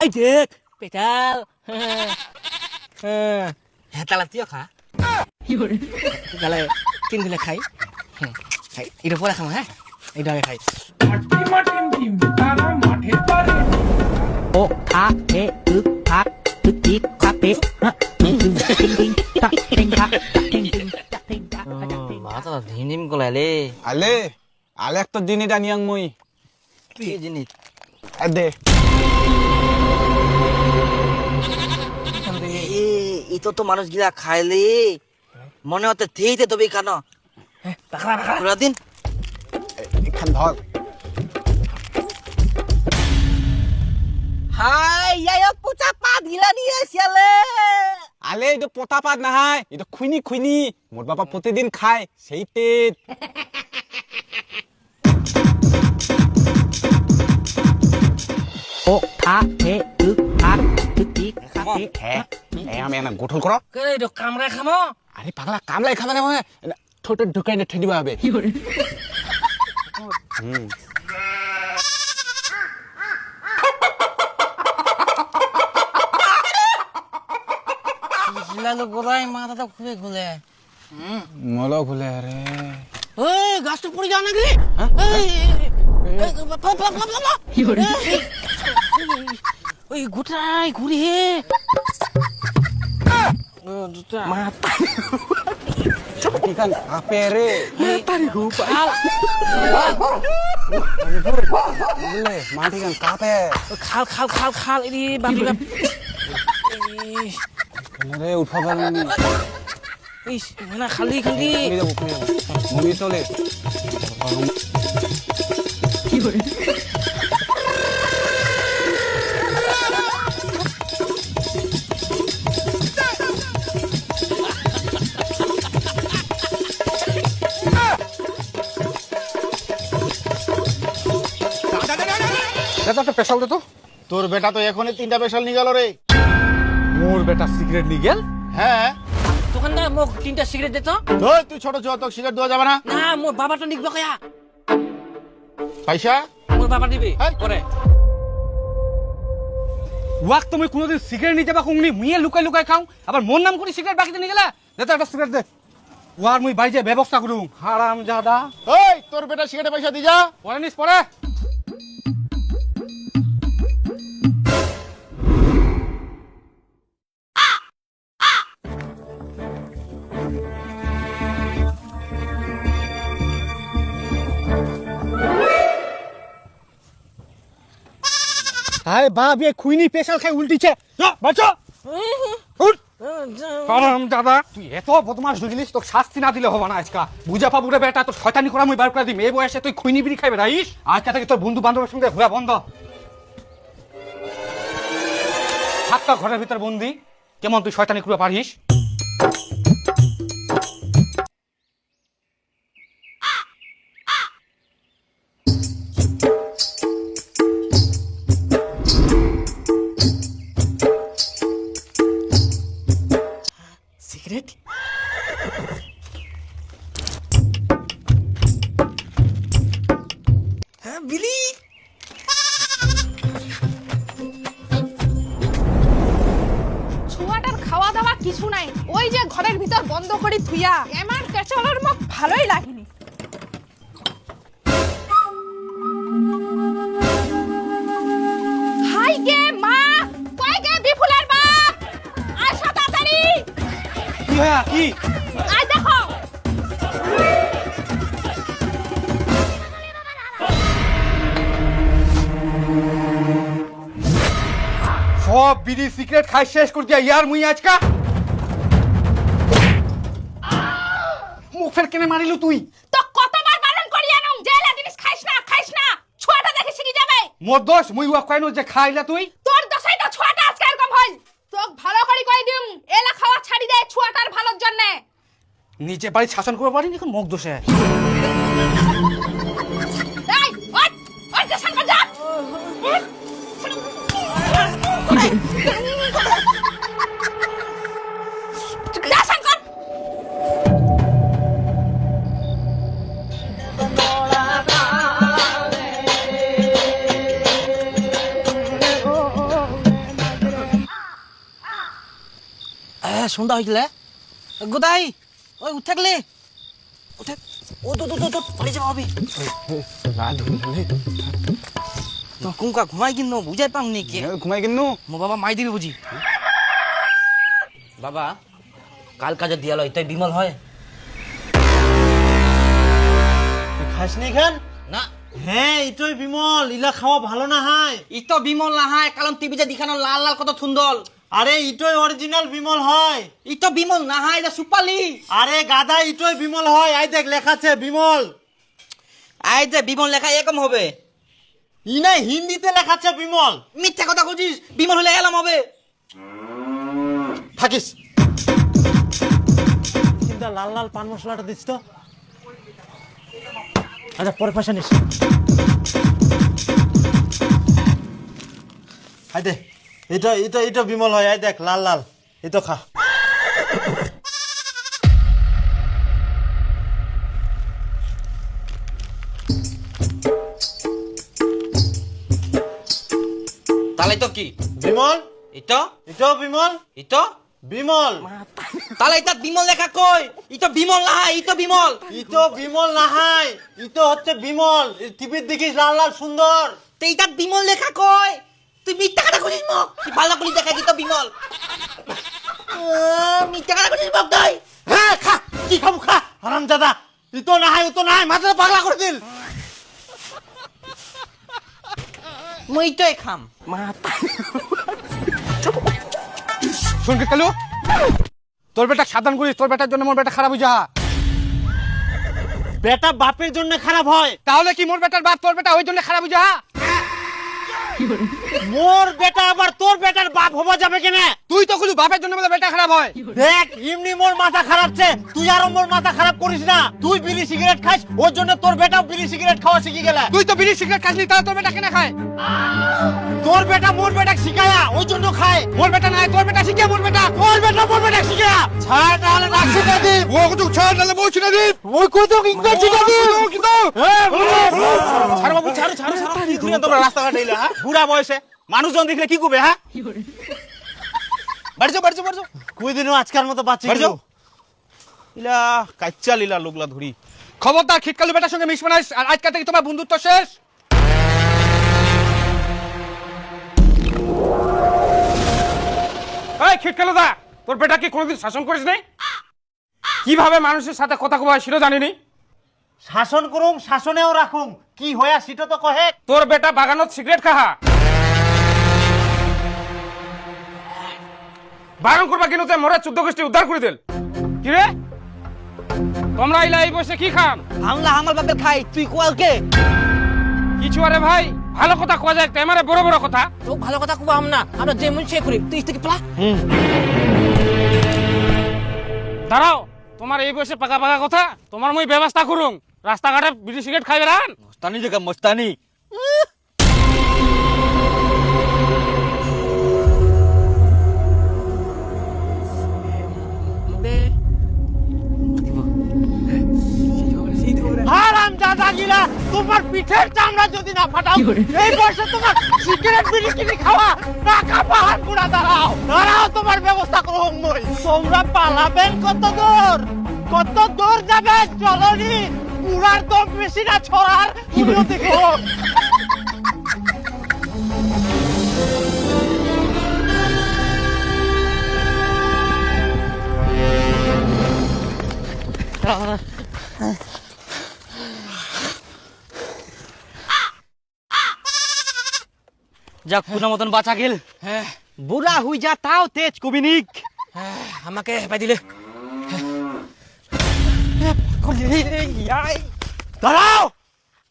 এই দেখ পেটাল হ্যাঁ তাহলে তুইও খা তাহলে তিন দিলে খাই খাই এটা পরে খাম হ্যাঁ এইটা আগে খাই ও খা হে উক খা তুক তিক খা পে মাথা ধিম গলালে আলে আলেক তো জিনিস আনিয়াং মই কি জিনিস দে ইতো তো মানুষ গিলা খাইলে মনে হতে থেইতে তবে কেন পুরা দিন এখান ধর হাই ইয়াক পুচা পা দিলা নিয়ে আসিয়ালে আলে এটা পতা পাত নাহাই এটা খুইনি খুইনি মোর বাবা প্রতিদিন খায় সেই পেট ও খা হে উক খা তুক তিক খা পে হ্যাঁ আমি না গোঠল কর করে তো কামরা খামো আরে পাগলা কামলাই খাবে না মানে ছোট ঢুকাই না ঠেডিবা হবে লালু গোদাই মাথা তো খুলে খুলে মলো খুলে আরে ওই গাছটা পড়ে যাও নাকি ওই গোটাই ঘুরে হে মাথা ছোটিখান আপে রে মাথারি হুপ বলে মাটিখান কাপে খাল খাল খাল খাল এরি বাপি বাপ রে উঠা পারেনি ইস না খালি খালি ঘুমিয়ে চলে একটা পেশাল দে তো তোর বেটা তো এখনই 3টা পেশাল নিয়ে গেল রে মোর বেটা সিগারেট নিয়ে গেল হ্যাঁ দোকানদার মোক 3টা সিগারেট দে তো ওই তুই ছোট ছোট তোকে সিগারেট দেওয়া যাবে না না মোর বাবাটা নিকব কয়া পয়সা মোর বাবা দিবে এই। পরে ওয়াক তুমি কোনোদিন সিগারেট নিতে বা কুংনি মুইয়ে লুকাই লুকাই খাও আবার মোর নাম করে সিগারেট বাকিতে নিয়ে গেলা দে তো একটা সিগারেট দে ওয়ার মুই বাড়ি যে ব্যবস্থা করুম হারাম জাদা ওই তোর বেটা সিগারেটের পয়সা দি যা পরে নিস পরে আরে বাপ এ খুইনি পেশাল খাই উল্টিছে বাঁচো উঠ কারণ দাদা তুই এত বদমাস বুঝলিস তোকে শাস্তি না দিলে হবে না আজকা বুঝা পাবুরে বেটা তোর শয়তানি করা মুই বার করে দিই এই বয়সে তুই খুইনি বিড়ি খাইবে রাইস আজকে থেকে তোর বন্ধু বান্ধবের সঙ্গে ঘোরা বন্ধ থাকা ঘরের ভিতর বন্দি কেমন তুই শয়তানি করে পারিস সিগারেট হ্যাঁ বিলি ছুয়াটার খাওয়া দাওয়া কিছু নাই ওই যে ঘরের ভিতর বন্ধ করে থুইয়া এমন কেচলের মুখ ভালোই লাগেনি হাই গে মা কই গে বিফুলের বাপ আসো তাড়াতাড়ি কি হ্যাঁ কি আই দেখো সব বিড়ি সিগারেট খাই শেষ করে দিয়া ইয়ার মুই আজকা মুখ ফের কেনে মারিলু তুই তো কতবার বারণ করি আনুম জেলা জিনিস খাইস না ছুয়াটা দেখে শিখে যাবে মোর দোষ মুই ওয়া কইনো যে খাইলা তুই তোর দোষই তো ছুয়াটা আজকে এরকম হল তোক ভালো করে কই দিম এলা খাওয়া ছাড়ি দে ছুয়াটার ভালোর জন্য নিচে বাড়ি শাসন করতে পারিনি এখন মুখ দোষে এই ওই ওই যে সাঙ্গা যা যা সাঙ্গা হ্যাঁ সন্ধ্যা হয়েছিল গোদাই ওই উঠাকলে উঠাক ও তো পড়ে যাওয়া হবে তো কুমকা ঘুমাই কিনো বুঝাই পাম নি কে ঘুমাই কিনো মো বাবা মাই দিবি বুঝি বাবা কাল কাজে দিয়ালো এটাই বিমল হয় খাস নি খান না হ্যাঁ এটাই বিমল ইলা খাওয়া ভালো না হয় ই তো বিমল না হয় কারণ টিভিতে দেখানো লাল লাল কত সুন্দর আরে ইটোই অরিজিনাল বিমল হয় ই তো বিমল না হয় এটা সুপালি আরে গাদা ইটোই বিমল হয় আই দেখ লেখাছে বিমল আই যে বিমল লেখা এরকম হবে ই না হিন্দিতে লেখাছে বিমল মিথ্যা কথা কইছিস বিমল হলে এলাম হবে থাকিস চিন্তা লাল লাল পান মশলাটা দিস তো আচ্ছা পরে পয়সা নিস আই দে এটা বিমল হয় আই দেখ লাল লাল এটা খা তাহলে তো কি বিমল এটা এটাও বিমল এটা বিমল তাহলে এটা বিমল লেখা কই এটা বিমল না হয় এটা বিমল ইতো বিমল নাহাই ইতো হচ্ছে বিমল টিভির দেখিস লাল লাল সুন্দর তো এটা বিমল লেখা কই তুই মিথ্যা কথা কইছিস মক তুই ভালো করে দেখা কি তো বিমল মিথ্যা কথা কইছিস মক তাই হ্যাঁ খা কি খাবো খা হারামজাদা ইতো নাহাই উতো নাহাই মাথাটা পাগলা করে দিল মই এটাই খাম শুন কে কালু তোর বেটা সাবধান করিস তোর বেটার জন্য মোর বেটা খারাপ হয়ে যা বেটা বাপের জন্য খারাপ হয় তাহলে কি মোর বেটার বাপ তোর বেটা ওই জন্য খারাপ হয়ে যা মোর বেটা আবার তোর বেটার বাপ হবা যাবে কেনে তুই তো কইলু বাপের জন্য বলে বেটা খারাপ হয় দেখ এমনি মোর মাথা খারাপছে তুই আর মোর মাথা খারাপ করিস না তুই বিড়ি সিগারেট খাস ওর জন্য তোর বেটাও বিড়ি সিগারেট খাওয়া শিখে গেল তুই তো বিড়ি সিগারেট খাসনি তাহলে তোর বেটা কেন খায় তোর বেটা মোর বেটা শিখায়া ওই জন্য খায় মোর বেটা নাই তোর বেটা শিখে মোর বেটা মোর বেটা শিখায়া ছাড় তাহলে না শিখা দি ও কত ছাড় নালে বউ ছিনা দি ওই কত ইংরেজি শিখা দি কিন্তু ছাড় বাবু ছাড় কি করে তোমরা রাস্তাঘাটে এলে হ্যাঁ বুড়া বয়সে মানুষজন দেখলে কি করবে হ্যাঁ বাড়ি যাও কই দিনও আজকাল মতো বাচ্চা বাড়ি যাও ইলা কাচ্চা লীলা লোকলা ধরি খবরদার খিটকালু বেটার সঙ্গে মিশবে না আর আজকে থেকে তোমার বন্ধুত্ব শেষ এই খিটকালু দা তোর বেটা কি কোনোদিন শাসন করিস নাই কিভাবে মানুষের সাথে কথা কবা সেটা জানিনি শাসন করুম শাসনেও রাখুম কি হয়া সেটা তো কহে তোর বেটা বাগানত সিগারেট খাহা বারণ করবা কিন্তু তুই মরে 14 গোষ্ঠী উদ্ধার করে দিল কি রে তোমরা ইলা এই বসে কি খাম হামলা আমার বাপের খাই তুই কোয়ালকে কিছু আরে ভাই ভালো কথা কোয়া যায় ক্যামেরা বড় বড় কথা তো ভালো কথা কব আমরা আমরা যে মন সে করি তুই থেকে প্লা দাঁড়াও তোমার এই বয়সে পাকা পাকা কথা তোমার মই ব্যবস্থা করুম রাস্তাঘাটে বিড়ি সিগারেট খাইবে রান মস্তানি জায়গা মস্তানি হারাম দাদাগিরা তোমার পিঠের চামড়া যদি না ফাটাও এই বয়সে তোমার সিগারেট বিড়ি কিনে খাওয়া টাকা পাহাড় পুরা দাঁড়াও তোমার ব্যবস্থা করো মই তোমরা পালাবেন কত দূর যাবেন চলনি পুরার তো বেশি না ছড়ার পুরো দেখো যাক কোন মতন বাঁচা গেল হ্যাঁ বুড়া হই যা তাও তেজ কবিনিক হ্যাঁ আমাকে হেপাই দিলে দাঁড়াও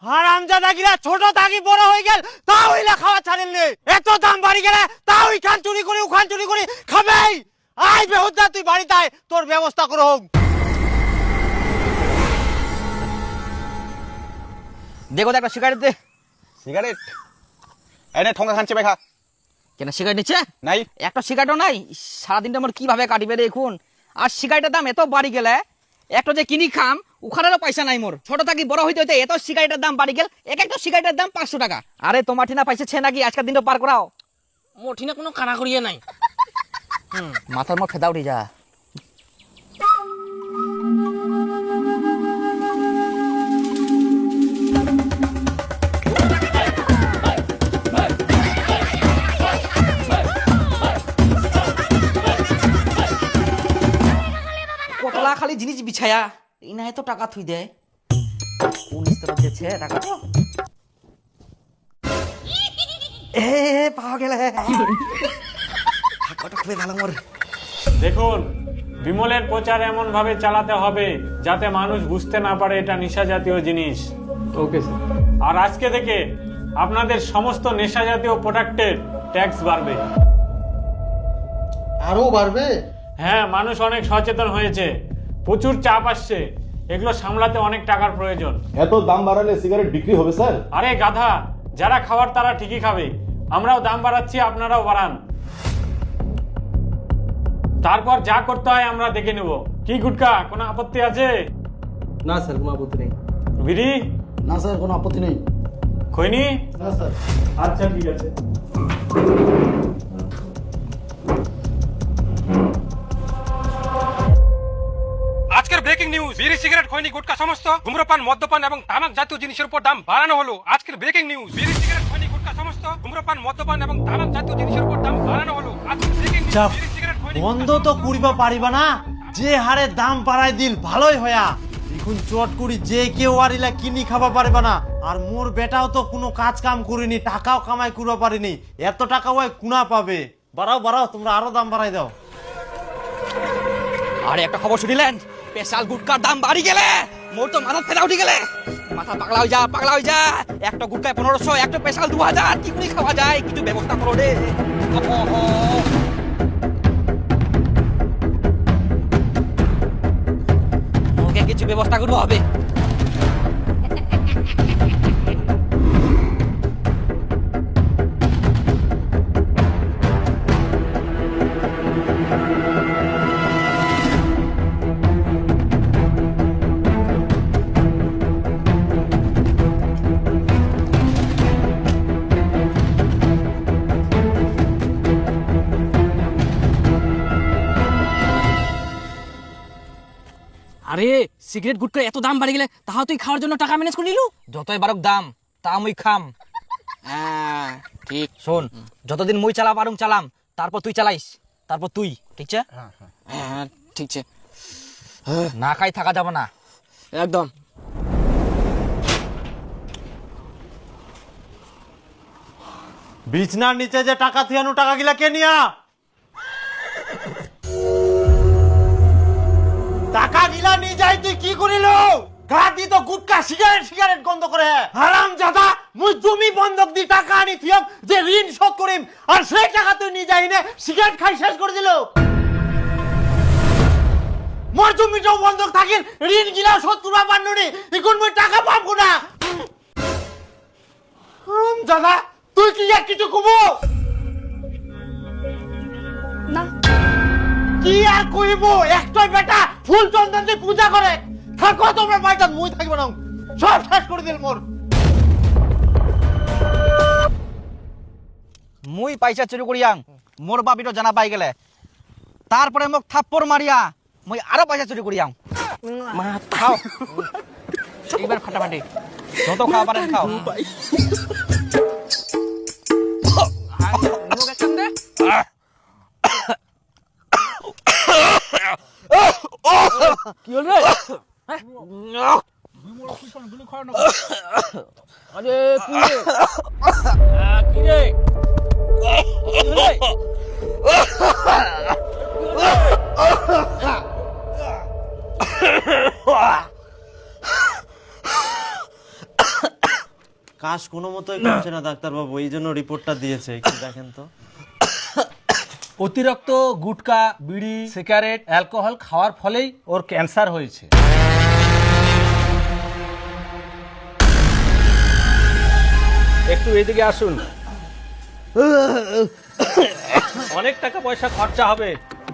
হারামজাদাগিরা ছোট থাকি বড় হয়ে গেল তাও ইলা খাওয়া ছাড়েন নে এত দাম বাড়ি গেলে তাও ইখান চুরি করে ওখান চুরি করে খাবে আই বেহুদা তুই বাড়িতে আয় তোর ব্যবস্থা করো হোক দেখো একটা সিগারেট দে সিগারেট এনে ঠঙ্গা খাচ্ছে বেখা কেন সিগারেট নিচ্ছে নাই একটা সিগারেটও নাই সারাদিনটা আমার কিভাবে কাটিবে রে এখন আর সিগারেটের দাম এত বাড়ি গেলে একটা যে কিনি খাম ওখানেরও পয়সা নাই মোর ছোট থাকি বড় হইতে হইতে এত সিগারেটের দাম বাড়ি গেল এক একটা সিগারেটের দাম 500 টাকা আরে তোমার ঠিনা পাইছে নাকি আজকের দিনটা পার করাও মোর ঠিনা কোনো কানা করিয়ে নাই মাথার মো ফেদা উঠে যা খালি জিনিস বিছায়া এই না এত টাকা থুই দেয় কোন স্তর দিয়েছে টাকা তো এ পাওয়া গেলে টাকাটা খুবই ভালো মোর দেখুন, বিমলের প্রচার এমন ভাবে চালাতে হবে যাতে মানুষ বুঝতে না পারে এটা নেশা জাতীয় জিনিস। Okay sir. আর আজকে থেকে আপনাদের সমস্ত নেশা জাতীয় প্রোডাক্টের ট্যাক্স বাড়বে। আরো বাড়বে? হ্যাঁ, মানুষ অনেক সচেতন হয়েছে, প্রচুর চাপ আসছে, এগুলো সামলাতে অনেক টাকার প্রয়োজন। এত দাম বাড়ালে সিগারেট বিক্রি হবে স্যার? আরে গাধা, যারা খাওয়ার তারা ঠিকই খাবে, আমরাও দাম বাড়াচ্ছি, আপনারাও বাড়ান। তারপর যা করতে হয় আমরা দেখে নেব। কি গুটকা, কোনো আপত্তি আছে? না স্যার, কোনো আপত্তি নেই। বিড়ি? না স্যার, কোনো আপত্তি নেই। খৈনি? না স্যার। আচ্ছা, ঠিক আছে। আজকের ব্রেকিং নিউজ, বিড়ি, সিগারেট, খৈনি, গুটখা সমস্ত ধূম্রপান, মদ্যপান এবং তামাক জাতীয় জিনিসের উপর দাম বাড়ানো হলো। আজকের ব্রেকিং নিউজ, বিড়ি, সিগারেট, খৈনি, গুটখা সমস্ত ধূম্রপান, মদ্যপান এবং তামাক জাতীয় জিনিসের উপর দাম বাড়ানো হলো। আজকের ব্রেকিং নিউজ, চাপ। বিড়ি, সিগারেট, খৈনি, বন্ধ তো করিবা পারিবা না, যে হারে দাম বাড়াই দিল ভালোই হয়া। এখন চট করি যে কেউ আরিলা কিনি খাবা পারবা না। আর মোর বেটাও তো কোনো কাজ কাম করিনি, টাকাও কামাই করবা পারিনি, এত টাকা ওই কুনা পাবে? বাড়াও বাড়াও, তোমরা আরো দাম বাড়াই দাও। আরে একটা খবর শুনিলেন, স্পেশাল গুটকার দাম বাড়ি গেলে মোর তো মাথা ফেরা উঠে গেলে, মাথা পাগলা হয়ে যা পাগলা হয়ে যা। একটা গুটকায় 1500, একটা স্পেশাল 2000, কি করে খাওয়া যায়? কিছু ব্যবস্থা করো রে। ওকে কিছু ব্যবস্থা করবো হবে। আরে সিগারেট গুটকা এত দাম বাড়ি গেলে তাহাও তুই খাওয়ার জন্য টাকা ম্যানেজ করে নিলু? যতই বারক দাম তা মুই খাম। ঠিক শোন, যতদিন মুই চালা পারুম চালাম, তারপর তুই চালাইস, তারপর তুই, ঠিক আছে? হ্যাঁ ঠিক আছে, না খাই থাকা যাবে না একদম। বিছনার নিচে যে টাকা থিয়ানো, টাকা গিলা কে নিয়া? টাকা গিলা নিয়ে যাই তুই কি করিল? গাদি তো গুটকা সিগারেট সিগারেট গন্ধ করে। হারাম জাদা, মুই জমি বন্ধক দি টাকা আনি থিয়ম যে ঋণ শোধ করিম, আর সেই টাকা তুই নিয়ে যাই নে সিগারেট খাই শেষ করে দিল। মোর জমিটাও বন্ধক থাকিল, ঋণ গিলা শোধ করবা পারলো নি, এখন মুই টাকা পাবো না। হারাম জাদা, তুই কি আর কিছু কব? না কি আর কইব? একটাই বেটা ফুল চন্দন দিয়ে পূজা করে। থাকো তোমরা বাইটান, মুই থাকবো না, সব শেষ করে দিল মোর। মুই পয়সা চুরি করিয়াং, মোর বাপিটো জানা পাই গেলে, তারপরে মোক থাপ্পড় মারিয়া মুই আরো পয়সা চুরি করিয়াং। খাও এইবার ফাটাফাটি, যত খাওয়া পারেন খাও। কি হল রে? আরে কি রে? কি রে? কি হলো রে? কাশ কোনো মতোই কমছে না ডাক্তারবাবু, এই জন্য রিপোর্টটা দিয়েছে, একটু দেখেন তো। অতিরিক্ত গুটকা, বিড়ি, সিগারেট, অ্যালকোহল খাওয়ার ফলেই ওর ক্যান্সার হয়েছে। একটু এদিকে আসুন, অনেক টাকা পয়সা খরচা হবে,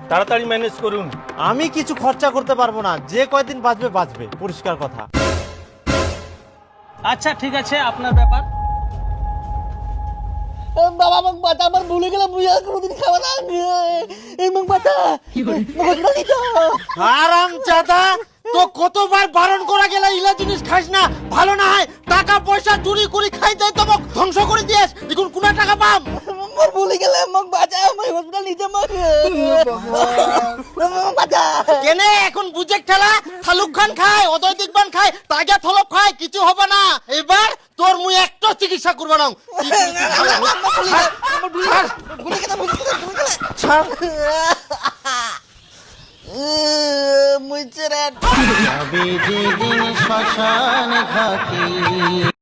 তাড়াতাড়ি ম্যানেজ করুন। আমি কিছু খরচা করতে পারবো না, যে কয়দিন বাঁচবে বাঁচবে, পরিষ্কার কথা। আচ্ছা ঠিক আছে, আপনার ব্যাপার। বাবা আমাকে বাতা, আমার ভুলে গেলাম, মুই আর কোনোদিন খাবো না। এই মুখ বাতা, হারাম জাদা, তো কতবার বারণ করা গেলে ইলা জিনিস খাইস না, ভালো না হয়। টাকা পয়সা চুরি করে খাই দেয় তোমাক ধ্বংস করে দিয়েস, দেখুন কোন টাকা পাম। মোর ভুলে গেলে মোক বাঁচাও, মই হসপিটাল নিতে মোক বাঁচা। কেনে এখন বুঝে ঠেলা থালুক খান খায়, অদয় দিকবান খায়, তাগা থলপ খায়, কিছু হবে না। এবার তোর মুই একটা চিকিৎসা করবো না। মুই